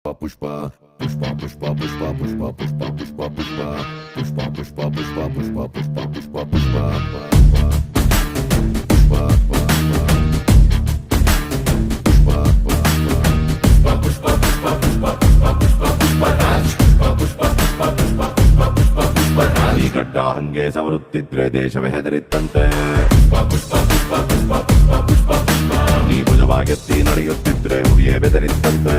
pushpa pushpa pushpa pushpa pushpa pushpa pushpa pushpa pushpa pushpa pushpa pushpa pushpa pushpa pushpa ಗಡ್ಡ ಹಂಗೆ ಸವರುತ್ತಿದ್ರೆ ದೇಶವೇ ಹೆದರಿತ್ತಂತೆ ನೀ ಭುಜವಾಗೆತ್ತಿ ನಡೆಯುತ್ತಿದ್ರೆ ಹುಲಿಯೇ ಬೆದರಿತ್ತಂತೆ